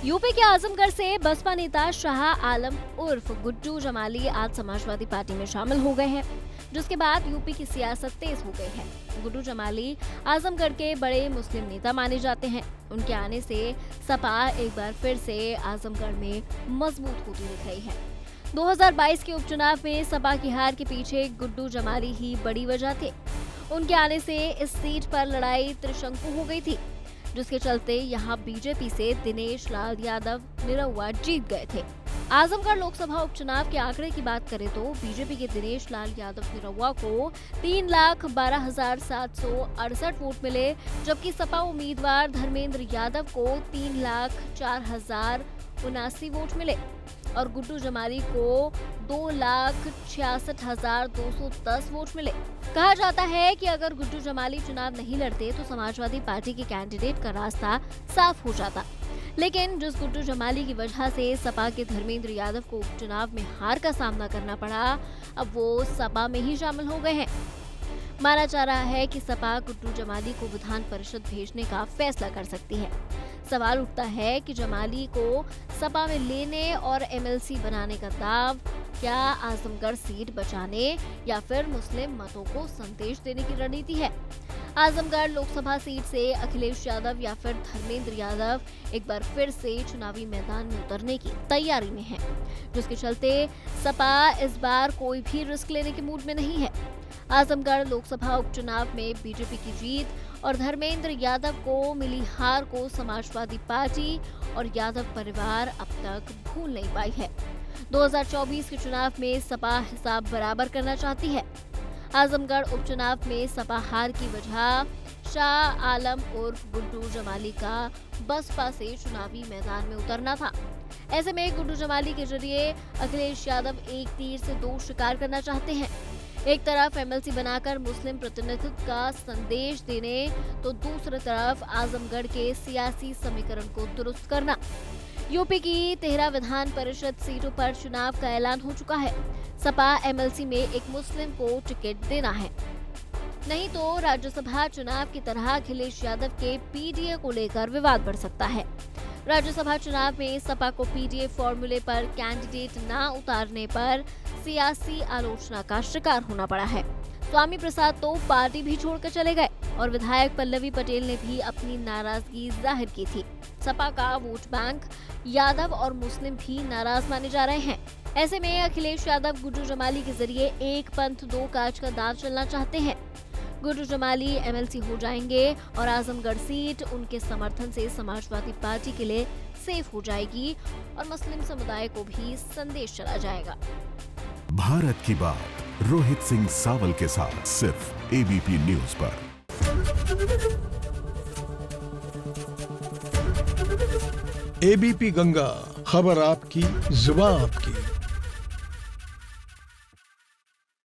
UP के आजमगढ़ से बसपा नेता शाह आलम उर्फ गुड्डू जमाली आज समाजवादी पार्टी में शामिल हो गए हैं, जिसके बाद यूपी की सियासत तेज हो गई है। गुड्डू जमाली आजमगढ़ के बड़े मुस्लिम नेता माने जाते हैं। उनके आने से सपा एक बार फिर से आजमगढ़ में मजबूत होती दिख रही है। 2022 के उपचुनाव में सपा की हार के पीछे गुड्डू जमाली ही बड़ी वजह थे। उनके आने से इस सीट पर लड़ाई त्रिशंकु हो गई थी, जिसके चलते यहां बीजेपी से दिनेश लाल यादव निरहुआ जीत गए थे। आजमगढ़ लोकसभा उपचुनाव के आंकड़े की बात करें तो बीजेपी के दिनेश लाल यादव निरहुआ को 3,12,768 वोट मिले, जबकि सपा उम्मीदवार धर्मेंद्र यादव को 3,04,079 वोट मिले और गुड्डू जमाली को 2,66,210 वोट मिले। कहा जाता है कि अगर गुड्डू जमाली चुनाव नहीं लड़ते तो समाजवादी पार्टी के कैंडिडेट का रास्ता साफ हो जाता, लेकिन जिस गुड्डू जमाली की वजह से सपा के धर्मेंद्र यादव को उपचुनाव में हार का सामना करना पड़ा, अब वो सपा में ही शामिल हो गए हैं। माना जा रहा है कि सपा गुड्डू जमाली को विधान परिषद भेजने का फैसला कर सकती है। सवाल उठता है कि जमाली को सपा में लेने और एमएलसी बनाने का दाव क्या आजमगढ़ सीट बचाने या फिर मुस्लिम मतों को संदेश देने की रणनीति है। आजमगढ़ लोकसभा सीट से अखिलेश यादव या फिर धर्मेंद्र यादव एक बार फिर से चुनावी मैदान में उतरने की तैयारी में है, जिसके चलते सपा इस बार कोई भी रिस्क लेने के मूड में नहीं है। आजमगढ़ लोकसभा उपचुनाव में बीजेपी की जीत और धर्मेंद्र यादव को मिली हार को समाजवादी पार्टी और यादव परिवार अब तक भूल नहीं पाई है। 2024 के चुनाव में सपा हिसाब बराबर करना चाहती है। आजमगढ़ उपचुनाव में सपा हार की वजह शाह आलम उर्फ गुड्डू जमाली का बसपा से चुनावी मैदान में उतरना था। ऐसे में गुड्डू जमाली के जरिए अखिलेश यादव एक तीर से दो शिकार करना चाहते हैं। एक तरफ एमएलसी बनाकर मुस्लिम प्रतिनिधित्व का संदेश देने तो दूसरी तरफ आजमगढ़ के सियासी समीकरण को दुरुस्त करना। यूपी की 13 विधान परिषद सीटों पर चुनाव का ऐलान हो चुका है। सपा एमएलसी में एक मुस्लिम को टिकट देना है, नहीं तो राज्यसभा चुनाव की तरह अखिलेश यादव के पीडीए को लेकर विवाद बढ़ सकता है। राज्यसभा चुनाव में सपा को पीडीए फॉर्मूले पर कैंडिडेट न उतारने पर सियासी आलोचना का शिकार होना पड़ा है। स्वामी प्रसाद तो पार्टी भी छोड़कर चले गए और विधायक पल्लवी पटेल ने भी अपनी नाराजगी जाहिर की थी। सपा का वोट बैंक यादव और मुस्लिम भी नाराज माने जा रहे हैं। ऐसे में अखिलेश यादव गुड्डू जमाली के जरिए एक पंथ दो काज का दाव चलना चाहते हैं। गुड्डू जमाली एमएलसी हो जाएंगे और आजमगढ़ सीट उनके समर्थन से समाजवादी पार्टी के लिए सेफ हो जाएगी और मुस्लिम समुदाय को भी संदेश चला जाएगा। भारत की बात रोहित सिंह सावल के साथ सिर्फ एबीपी न्यूज पर। एबीपी गंगा, खबर आपकी, जुबान आपकी।